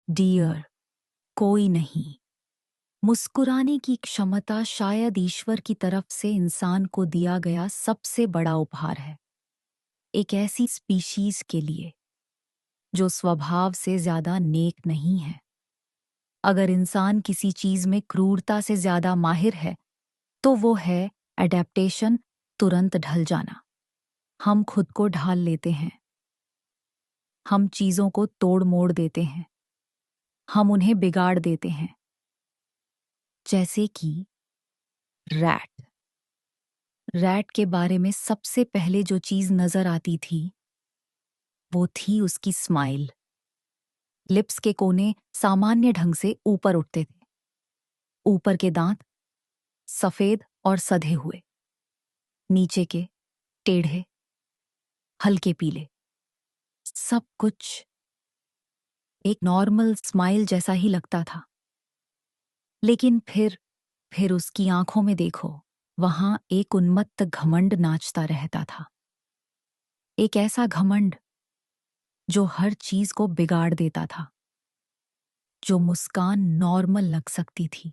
Dear, कोई नहीं। मुस्कुराने की क्षमता शायद ईश्वर की तरफ से इंसान को दिया गया सबसे बड़ा उपहार है। एक ऐसी स्पीशीज के लिए जो स्वभाव से ज्यादा नेक नहीं है। अगर इंसान किसी चीज में क्रूरता से ज्यादा माहिर है तो वो है एडेप्टेशन, तुरंत ढल जाना। हम खुद को ढाल लेते हैं, हम चीजों को तोड़ मोड़ देते हैं, हम उन्हें बिगाड़ देते हैं। जैसे कि रैट। रैट के बारे में सबसे पहले जो चीज नजर आती थी वो थी उसकी स्माइल। लिप्स के कोने सामान्य ढंग से ऊपर उठते थे, ऊपर के दांत सफेद और सधे हुए, नीचे के टेढ़े, हल्के पीले। सब कुछ एक नॉर्मल स्माइल जैसा ही लगता था। लेकिन फिर उसकी आंखों में देखो, वहां एक उन्मत्त घमंड नाचता रहता था। एक ऐसा घमंड जो हर चीज को बिगाड़ देता था। जो मुस्कान नॉर्मल लग सकती थी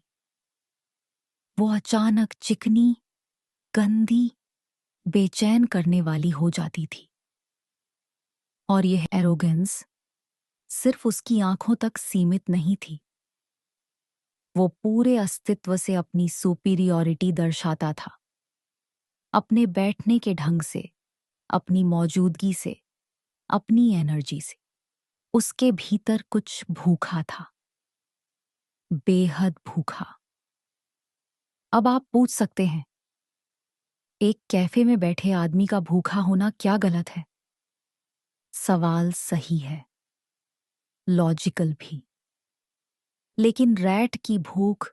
वो अचानक चिकनी, गंदी, बेचैन करने वाली हो जाती थी। और यह एरोगेंस सिर्फ उसकी आंखों तक सीमित नहीं थी, वो पूरे अस्तित्व से अपनी सुपीरियॉरिटी दर्शाता था। अपने बैठने के ढंग से, अपनी मौजूदगी से, अपनी एनर्जी से। उसके भीतर कुछ भूखा था, बेहद भूखा। अब आप पूछ सकते हैं, एक कैफे में बैठे आदमी का भूखा होना क्या गलत है? सवाल सही है, लॉजिकल भी। लेकिन रैट की भूख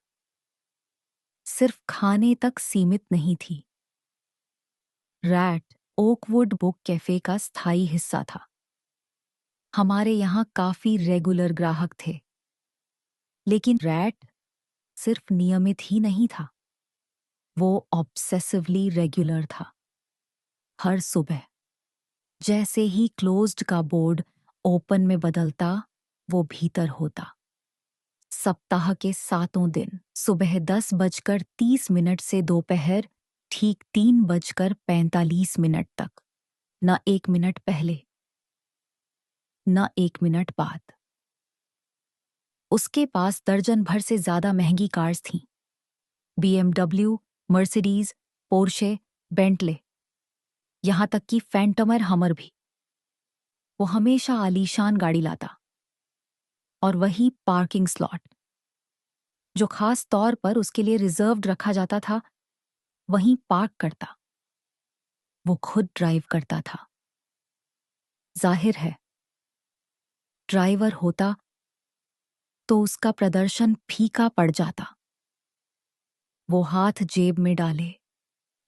सिर्फ खाने तक सीमित नहीं थी। रैट ओकवुड बुक कैफे का स्थायी हिस्सा था। हमारे यहां काफी रेगुलर ग्राहक थे। लेकिन रैट सिर्फ नियमित ही नहीं था, वो ऑब्सेसिवली रेगुलर था। हर सुबह जैसे ही क्लोज्ड का बोर्ड ओपन में बदलता, वो भीतर होता। सप्ताह के 7 दिन सुबह 10:30 से दोपहर ठीक 3:45 तक। न 1 मिनट पहले, न 1 मिनट बाद। उसके पास दर्जन भर से ज्यादा महंगी कार्स थीं। BMW, मर्सिडीज, पोर्शे, बेंटले, यहां तक कि फैंटमर हमर भी। वो हमेशा आलीशान गाड़ी लाता, और वही पार्किंग स्लॉट जो खास तौर पर उसके लिए रिजर्व्ड रखा जाता था, वहीं पार्क करता। वो खुद ड्राइव करता था। जाहिर है, ड्राइवर होता तो उसका प्रदर्शन फीका पड़ जाता। वो हाथ जेब में डाले,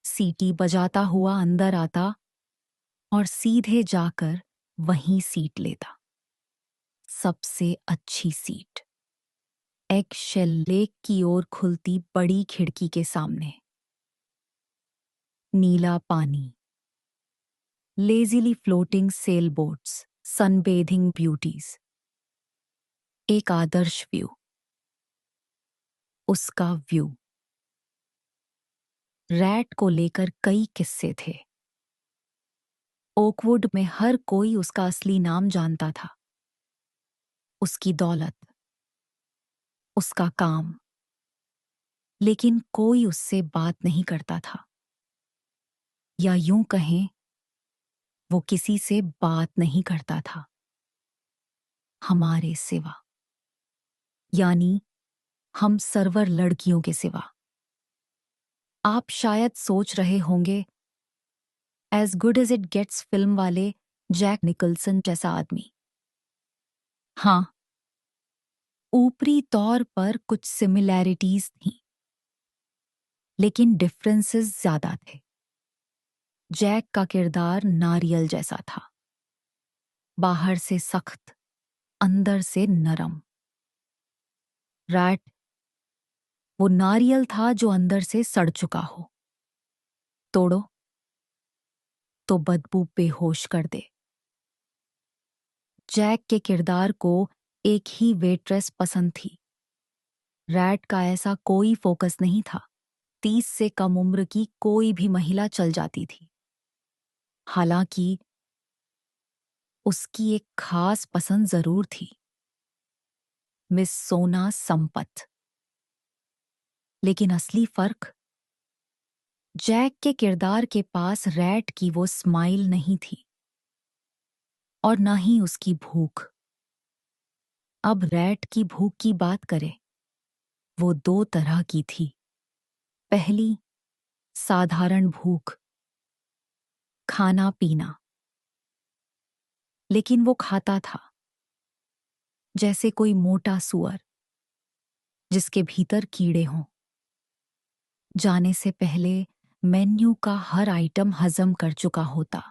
सीटी बजाता हुआ अंदर आता और सीधे जाकर वहीं सीट लेता। सबसे अच्छी सीट, एग शेल लेक की ओर खुलती बड़ी खिड़की के सामने। नीला पानी, lazily floating sail boats, sunbathing beauties. एक आदर्श व्यू। उसका व्यू। रैट को लेकर कई किस्से थे। ओकवुड में हर कोई उसका असली नाम जानता था। उसकी दौलत, उसका काम। लेकिन कोई उससे बात नहीं करता था। या यूं कहें, वो किसी से बात नहीं करता था, हमारे सिवा। यानी हम सर्वर लड़कियों के सिवा। आप शायद सोच रहे होंगे, as good as it gets film वाले जैक निकल्सन जैसा आदमी। हाँ, ऊपरी तौर पर कुछ सिमिलैरिटीज थीं, लेकिन डिफरेंसेस ज्यादा थे। जैक का किरदार नारियल जैसा था, बाहर से सख्त, अंदर से नरम। रैट वो नारियल था जो अंदर से सड़ चुका हो, तोड़ो तो बदबू बेहोश कर दे। जैक के किरदार को एक ही वेट्रेस पसंद थी। रैट का ऐसा कोई फोकस नहीं था। 30 से कम उम्र की कोई भी महिला चल जाती थी। हालांकि उसकी एक खास पसंद जरूर थी, मिस सोना संपत। लेकिन असली फर्क, जैक के किरदार के पास रैट की वो स्माइल नहीं थी और ना ही उसकी भूख। अब रैट की भूख की बात करें, वो दो तरह की थी। पहली, साधारण भूख, खाना पीना। लेकिन वो खाता था जैसे कोई मोटा सुअर जिसके भीतर कीड़े हों। जाने से पहले मेन्यू का हर आइटम हजम कर चुका होता।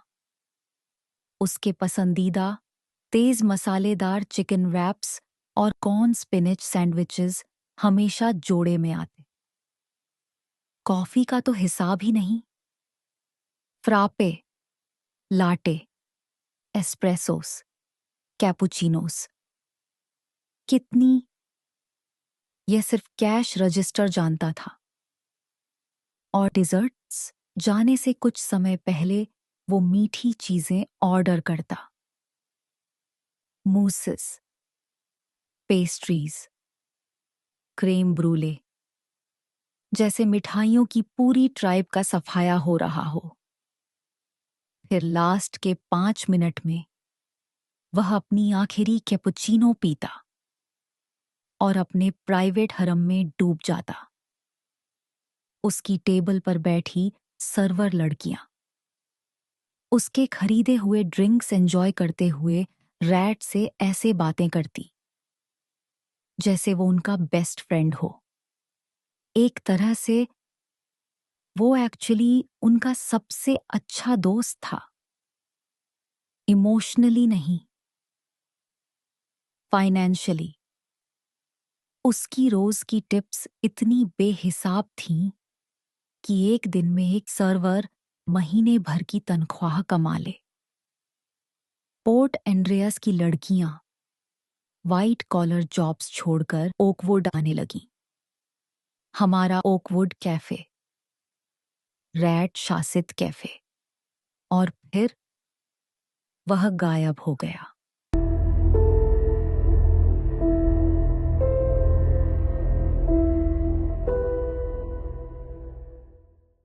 उसके पसंदीदा तेज मसालेदार चिकन रैप्स और कॉर्न स्पिनच सैंडविचेस हमेशा जोड़े में आते। कॉफी का तो हिसाब ही नहीं। फ्रापे, लाटे, एस्प्रेसोस, कैपुचिनोस, कितनी, यह सिर्फ कैश रजिस्टर जानता था। और डिजर्ट्स, जाने से कुछ समय पहले वो मीठी चीजें ऑर्डर करता। मूसेस, पेस्ट्रीज, क्रेम ब्रूले, जैसे मिठाइयों की पूरी ट्राइब का सफाया हो रहा हो। फिर लास्ट के 5 मिनट में वह अपनी आखिरी कैपुचिनो पीता और अपने प्राइवेट हरम में डूब जाता। उसकी टेबल पर बैठी सर्वर लड़कियां उसके खरीदे हुए ड्रिंक्स एंजॉय करते हुए रैट से ऐसे बातें करती जैसे वो उनका बेस्ट फ्रेंड हो। एक तरह से वो एक्चुअली उनका सबसे अच्छा दोस्त था। इमोशनली नहीं, फाइनेंशियली। उसकी रोज की टिप्स इतनी बेहिसाब थीं कि एक दिन में एक सर्वर महीने भर की तनख्वाह कमा ले। पोर्ट एंड्रियास की लड़कियां वाइट कॉलर जॉब्स छोड़कर ओकवुड आने लगी। हमारा ओकवुड कैफे, रैट शासित कैफे। और फिर वह गायब हो गया।